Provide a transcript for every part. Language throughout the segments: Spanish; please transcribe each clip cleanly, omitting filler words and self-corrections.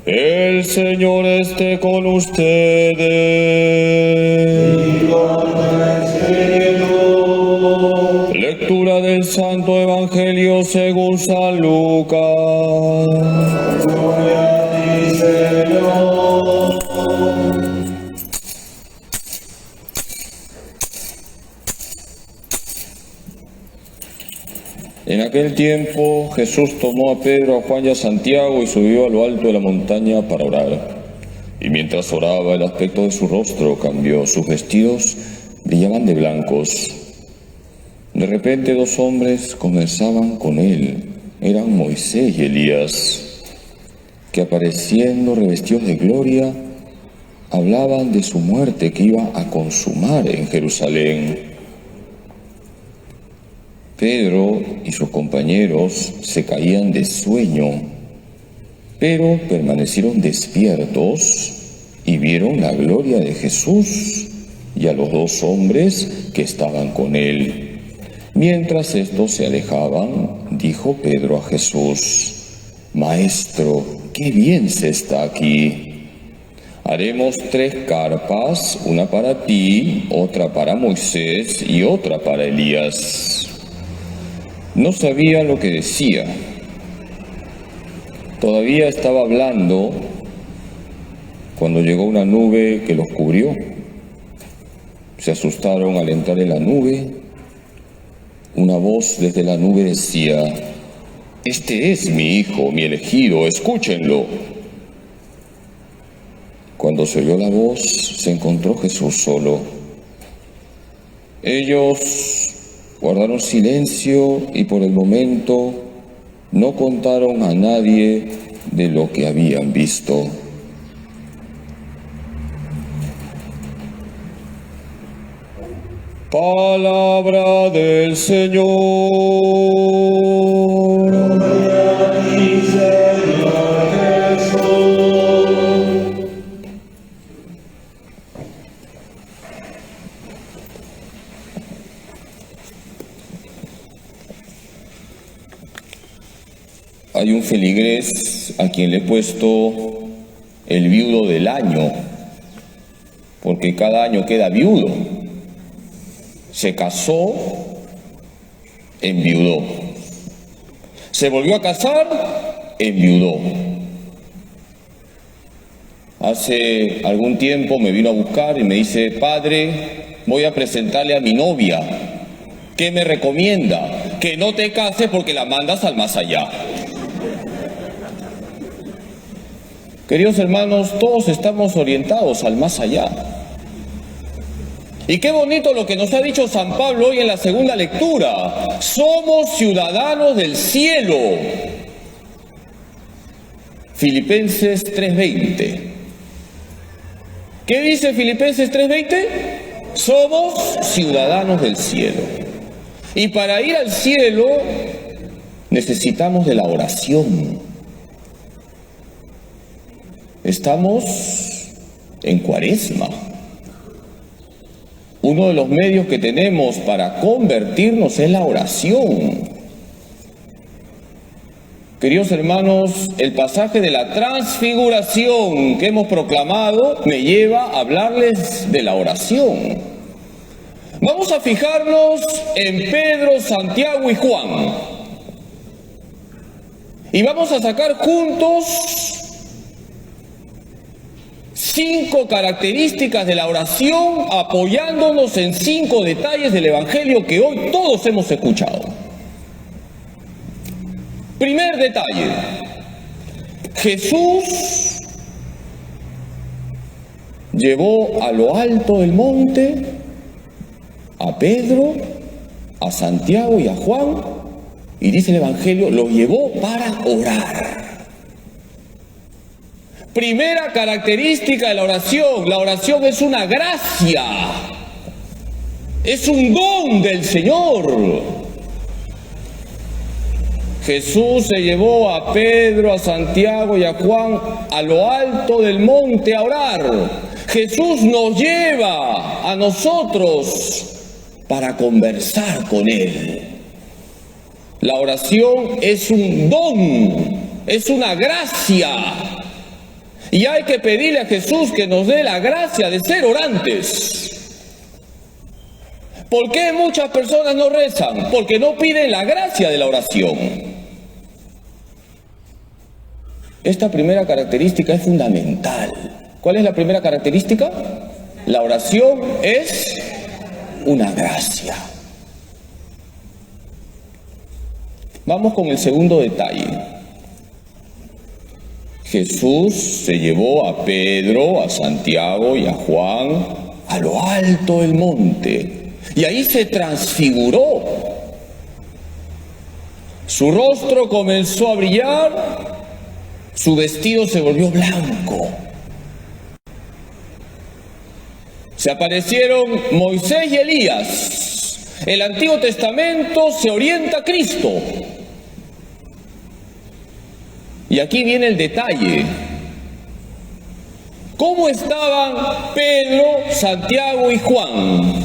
El Señor esté con ustedes. Y con tu espíritu. Lectura del Santo Evangelio según San Lucas. Gloria a ti, Señor. En aquel tiempo Jesús tomó a Pedro, a Juan y a Santiago y subió a lo alto de la montaña para orar. Y mientras oraba, el aspecto de su rostro cambió, sus vestidos brillaban de blancos. De repente 2 hombres conversaban con él, eran Moisés y Elías, que apareciendo revestidos de gloria, hablaban de su muerte que iba a consumar en Jerusalén. Pedro y sus compañeros se caían de sueño, pero permanecieron despiertos y vieron la gloria de Jesús y a los 2 hombres que estaban con él. Mientras estos se alejaban, dijo Pedro a Jesús: Maestro, qué bien se está aquí. Haremos 3 carpas, una para ti, otra para Moisés y otra para Elías. No sabía lo que decía. Todavía estaba hablando cuando llegó una nube que los cubrió. Se asustaron al entrar en la nube. Una voz desde la nube decía: Este es mi hijo, mi elegido, escúchenlo. Cuando se oyó la voz, se encontró Jesús solo. Ellos guardaron silencio y por el momento no contaron a nadie de lo que habían visto. Palabra del Señor. Gloria a ti, Señor Jesús. Hay un feligrés a quien le he puesto el viudo del año, porque cada año queda viudo. Se casó, enviudó. Se volvió a casar, enviudó. Hace algún tiempo me vino a buscar y me dice: Padre, voy a presentarle a mi novia. ¿Qué me recomienda? Que no te cases porque la mandas al más allá. Queridos hermanos, todos estamos orientados al más allá. Y qué bonito lo que nos ha dicho San Pablo hoy en la segunda lectura. Somos ciudadanos del cielo. Filipenses 3:20. ¿Qué dice Filipenses 3:20? Somos ciudadanos del cielo. Y para ir al cielo necesitamos de la oración. Estamos en Cuaresma. Uno de los medios que tenemos para convertirnos es la oración. Queridos hermanos, el pasaje de la transfiguración que hemos proclamado me lleva a hablarles de la oración. Vamos a fijarnos en Pedro, Santiago y Juan. Y vamos a sacar juntos 5 características de la oración, apoyándonos en 5 detalles del Evangelio que hoy todos hemos escuchado. Primer detalle: Jesús llevó a lo alto del monte a Pedro, a Santiago y a Juan, y dice el Evangelio, los llevó para orar. Primera característica de la oración es una gracia, es un don del Señor. Jesús se llevó a Pedro, a Santiago y a Juan a lo alto del monte a orar. Jesús nos lleva a nosotros para conversar con Él. La oración es un don, es una gracia. Y hay que pedirle a Jesús que nos dé la gracia de ser orantes. ¿Por qué muchas personas no rezan? Porque no piden la gracia de la oración. Esta primera característica es fundamental. ¿Cuál es la primera característica? La oración es una gracia. Vamos con el segundo detalle. Jesús se llevó a Pedro, a Santiago y a Juan a lo alto del monte. Y ahí se transfiguró. Su rostro comenzó a brillar, su vestido se volvió blanco. Se aparecieron Moisés y Elías. El Antiguo Testamento se orienta a Cristo. Y aquí viene el detalle. ¿Cómo estaban Pedro, Santiago y Juan?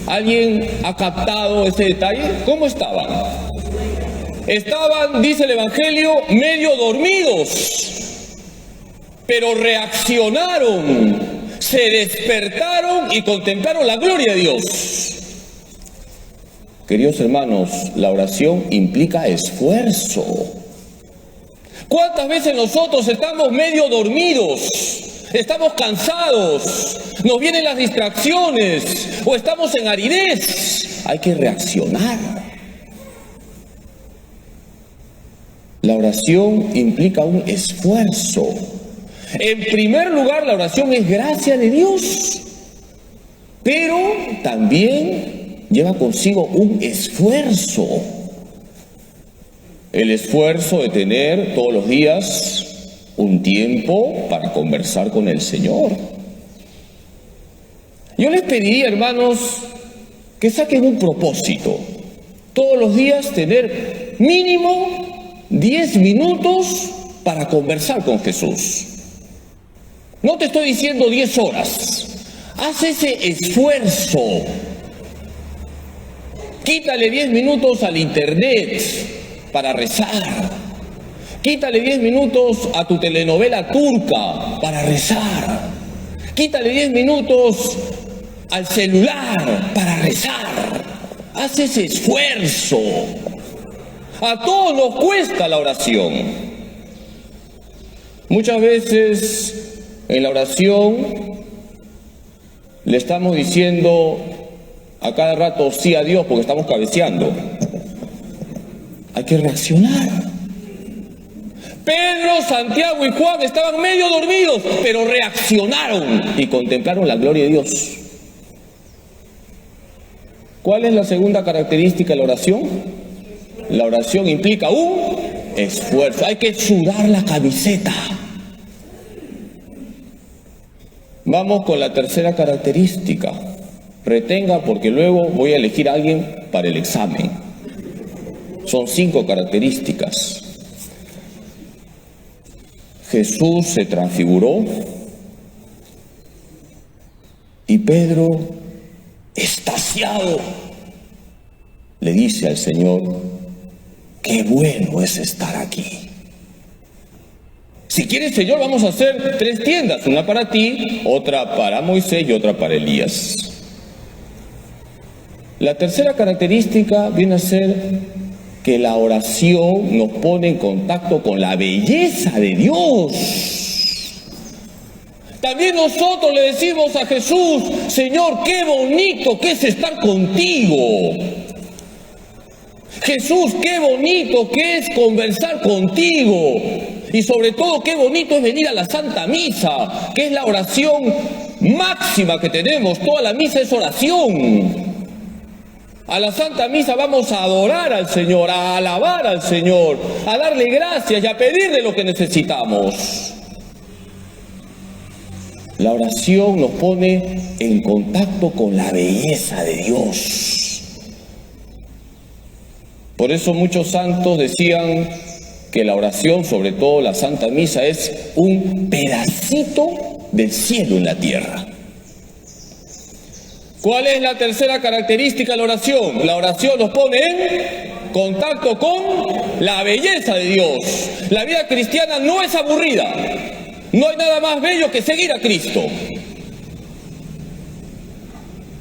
¿Alguien ha captado ese detalle? ¿Cómo estaban? Estaban, dice el Evangelio, medio dormidos, pero reaccionaron, se despertaron y contemplaron la gloria de Dios. Queridos hermanos, la oración implica esfuerzo. ¿Cuántas veces nosotros estamos medio dormidos? Estamos cansados, nos vienen las distracciones o estamos en aridez. Hay que reaccionar. La oración implica un esfuerzo. En primer lugar, la oración es gracia de Dios, pero también lleva consigo un esfuerzo. El esfuerzo de tener todos los días un tiempo para conversar con el Señor. Yo les pediría, hermanos, que saquen un propósito. Todos los días tener mínimo 10 minutos para conversar con Jesús. No te estoy diciendo 10 horas. Haz ese esfuerzo. Quítale 10 minutos al internet para rezar. Quítale 10 minutos a tu telenovela turca para rezar. Quítale 10 minutos al celular para rezar. Haz ese esfuerzo. A todos nos cuesta la oración. Muchas veces en la oración le estamos diciendo a cada rato sí a Dios porque estamos cabeceando. Hay que reaccionar. Pedro, Santiago y Juan estaban medio dormidos, pero reaccionaron y contemplaron la gloria de Dios. ¿Cuál es la segunda característica de la oración? La oración implica un esfuerzo. Hay que sudar la camiseta. Vamos con la tercera característica. Retenga porque luego voy a elegir a alguien para el examen. Son 5 características. Jesús se transfiguró y Pedro, extasiado, le dice al Señor: qué bueno es estar aquí. Si quieres, Señor, vamos a hacer 3 tiendas, una para ti, otra para Moisés y otra para Elías. La tercera característica viene a ser que la oración nos pone en contacto con la belleza de Dios. También nosotros le decimos a Jesús: Señor, qué bonito que es estar contigo. Jesús, qué bonito que es conversar contigo. Y sobre todo, qué bonito es venir a la Santa Misa, que es la oración máxima que tenemos. Toda la misa es oración. A la Santa Misa vamos a adorar al Señor, a alabar al Señor, a darle gracias y a pedirle lo que necesitamos. La oración nos pone en contacto con la belleza de Dios. Por eso muchos santos decían que la oración, sobre todo la Santa Misa, es un pedacito del cielo en la tierra. ¿Cuál es la tercera característica de la oración? La oración nos pone en contacto con la belleza de Dios. La vida cristiana no es aburrida. No hay nada más bello que seguir a Cristo.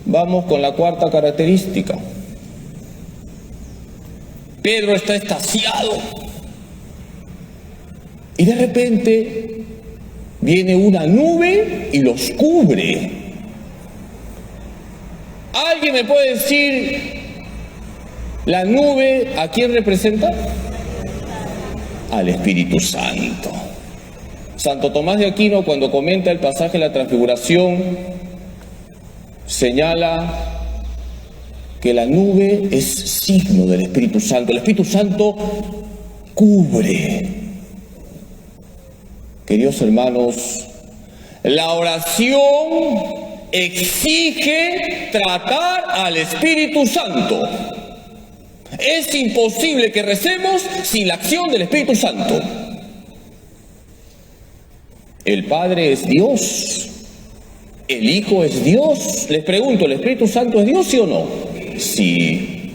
Vamos con la cuarta característica. Pedro está extasiado. Y de repente viene una nube y los cubre. ¿Alguien me puede decir la nube a quién representa? Al Espíritu Santo. Santo Tomás de Aquino, cuando comenta el pasaje de la Transfiguración, señala que la nube es signo del Espíritu Santo. El Espíritu Santo cubre. Queridos hermanos, la oración exige tratar al Espíritu Santo. Es imposible que recemos sin la acción del Espíritu Santo. El Padre es Dios, el Hijo es Dios. Les pregunto, ¿el Espíritu Santo es Dios, sí o no? Sí.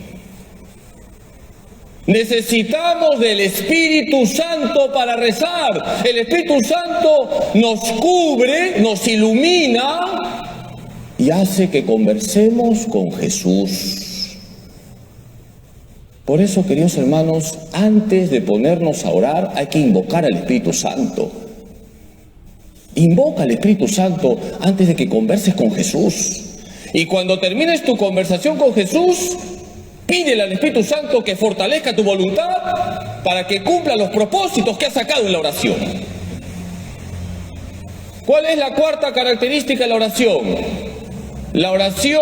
Necesitamos del Espíritu Santo para rezar. El Espíritu Santo nos cubre, nos ilumina y hace que conversemos con Jesús. Por eso, queridos hermanos, antes de ponernos a orar hay que invocar al Espíritu Santo. Invoca al Espíritu Santo antes de que converses con Jesús. Y cuando termines tu conversación con Jesús, pídele al Espíritu Santo que fortalezca tu voluntad para que cumpla los propósitos que has sacado en la oración. ¿Cuál es la cuarta característica de la oración? La oración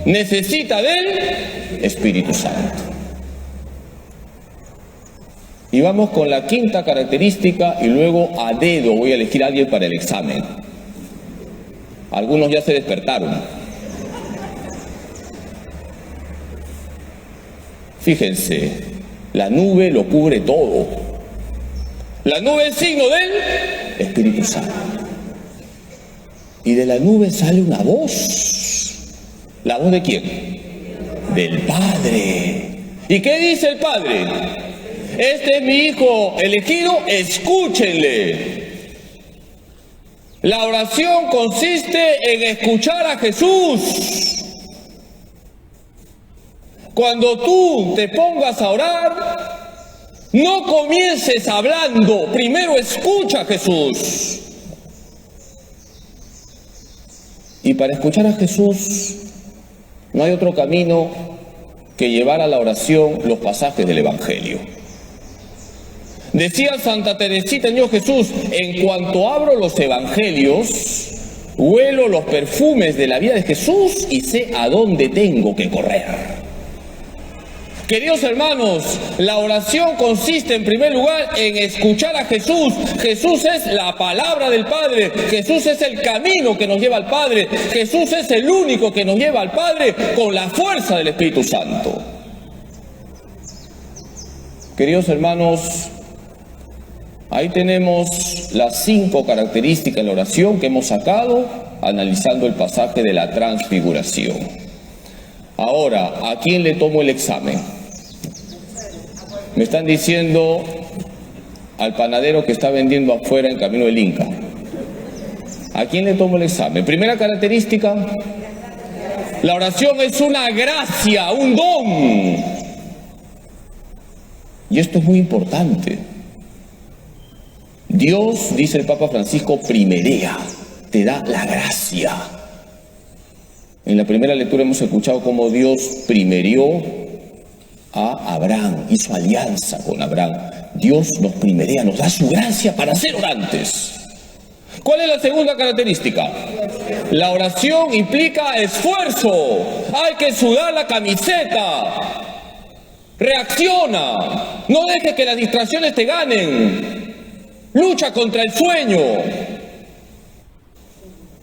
necesita del Espíritu Santo. Y vamos con la quinta característica y luego a dedo voy a elegir a alguien para el examen. Algunos ya se despertaron. Fíjense, la nube lo cubre todo. La nube es signo del Espíritu Santo. Y de la nube sale una voz. ¿La voz de quién? Del Padre. ¿Y qué dice el Padre? Este es mi Hijo elegido, escúchenle. La oración consiste en escuchar a Jesús. Cuando tú te pongas a orar, no comiences hablando, primero escucha a Jesús. Y para escuchar a Jesús no hay otro camino que llevar a la oración los pasajes del Evangelio. Decía Santa Teresita Niño Jesús, en cuanto abro los evangelios, huelo los perfumes de la vida de Jesús y sé a dónde tengo que correr. Queridos hermanos, la oración consiste en primer lugar en escuchar a Jesús. Jesús es la palabra del Padre, Jesús es el camino que nos lleva al Padre, Jesús es el único que nos lleva al Padre con la fuerza del Espíritu Santo. Queridos hermanos, ahí tenemos las 5 características de la oración que hemos sacado analizando el pasaje de la Transfiguración. Ahora, ¿a quién le tomo el examen? Me están diciendo al panadero que está vendiendo afuera en camino del Inca. ¿A quién le tomo el examen? Primera característica, la oración es una gracia, un don. Y esto es muy importante. Dios, dice el Papa Francisco, primerea, te da la gracia. En la primera lectura hemos escuchado cómo Dios primerió a Abraham, hizo alianza con Abraham. Dios nos primerea, nos da su gracia para ser orantes. ¿Cuál es la segunda característica? La oración implica esfuerzo. Hay que sudar la camiseta. Reacciona. No dejes que las distracciones te ganen. Lucha contra el sueño.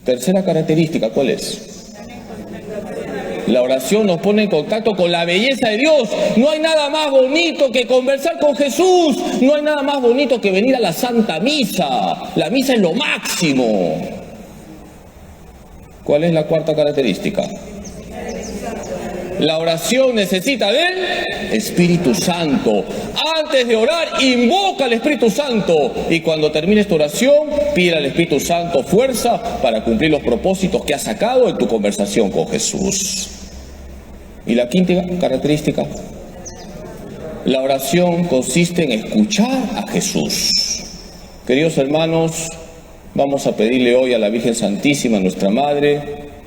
Tercera característica, ¿cuál es? La oración nos pone en contacto con la belleza de Dios. No hay nada más bonito que conversar con Jesús. No hay nada más bonito que venir a la Santa Misa. La misa es lo máximo. ¿Cuál es la cuarta característica? La oración necesita del Espíritu Santo. Antes de orar, invoca al Espíritu Santo. Y cuando termines tu oración, pide al Espíritu Santo fuerza para cumplir los propósitos que has sacado en tu conversación con Jesús. Y la quinta característica, la oración consiste en escuchar a Jesús. Queridos hermanos, vamos a pedirle hoy a la Virgen Santísima, nuestra Madre,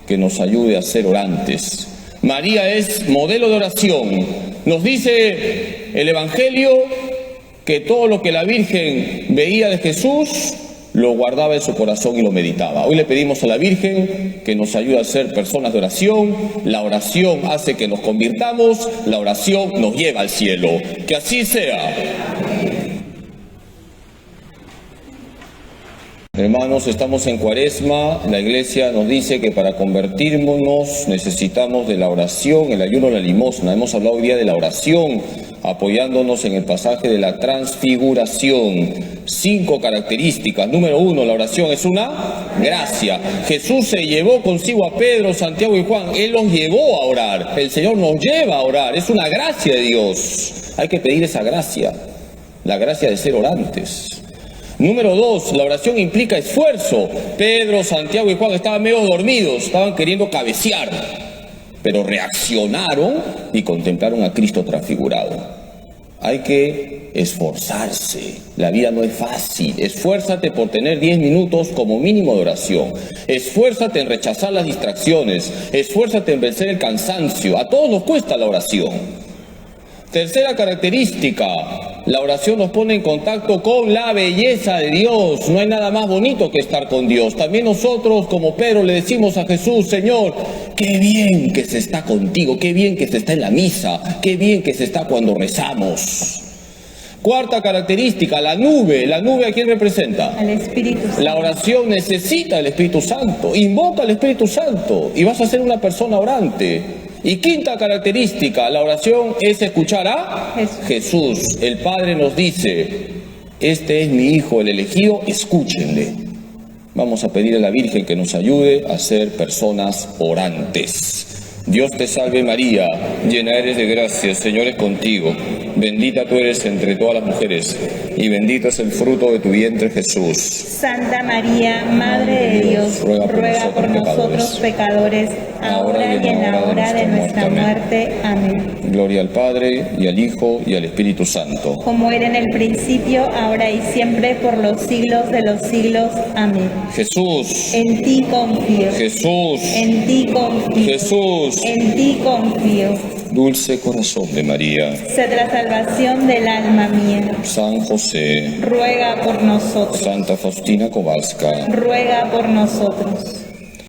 que nos ayude a ser orantes. María es modelo de oración. Nos dice el Evangelio que todo lo que la Virgen veía de Jesús lo guardaba en su corazón y lo meditaba. Hoy le pedimos a la Virgen que nos ayude a ser personas de oración. La oración hace que nos convirtamos, la oración nos lleva al cielo. Que así sea. Hermanos, estamos en Cuaresma. La Iglesia nos dice que para convertirnos necesitamos de la oración, el ayuno, la limosna. Hemos hablado hoy día de la oración, apoyándonos en el pasaje de la transfiguración. 5 características. Número 1, la oración es una gracia. Jesús se llevó consigo a Pedro, Santiago y Juan. Él los llevó a orar. El Señor nos lleva a orar. Es una gracia de Dios. Hay que pedir esa gracia, la gracia de ser orantes. Número 2, la oración implica esfuerzo. Pedro, Santiago y Juan estaban medio dormidos, estaban queriendo cabecear, pero reaccionaron y contemplaron a Cristo transfigurado. Hay que esforzarse. La vida no es fácil. Esfuérzate por tener 10 minutos como mínimo de oración. Esfuérzate en rechazar las distracciones. Esfuérzate en vencer el cansancio. A todos nos cuesta la oración. Tercera característica, la oración nos pone en contacto con la belleza de Dios. No hay nada más bonito que estar con Dios. También nosotros, como Pedro, le decimos a Jesús: Señor, qué bien que se está contigo, qué bien que se está en la misa, qué bien que se está cuando rezamos. Cuarta característica, la nube. ¿La nube a quién representa? Al Espíritu Santo. La oración necesita el Espíritu Santo. Invoca al Espíritu Santo y vas a ser una persona orante. Y quinta característica, la oración es escuchar a Jesús. El Padre nos dice: este es mi Hijo, el elegido, escúchenle. Vamos a pedir a la Virgen que nos ayude a ser personas orantes. Dios te salve María, llena eres de gracia, el Señor es contigo. Bendita tú eres entre todas las mujeres, y bendito es el fruto de tu vientre, Jesús. Santa María, Madre de Dios, ruega por nosotros pecadores, ahora y en la hora de nuestra muerte. Amén. Gloria al Padre, y al Hijo, y al Espíritu Santo. Como era en el principio, ahora y siempre, por los siglos de los siglos. Amén. Jesús, En ti confío. Jesús, En ti confío. Jesús. En ti confío. Dulce corazón de María, Sed la salvación del alma mía. San José, Ruega por nosotros. Santa Faustina Kowalska, Ruega por nosotros.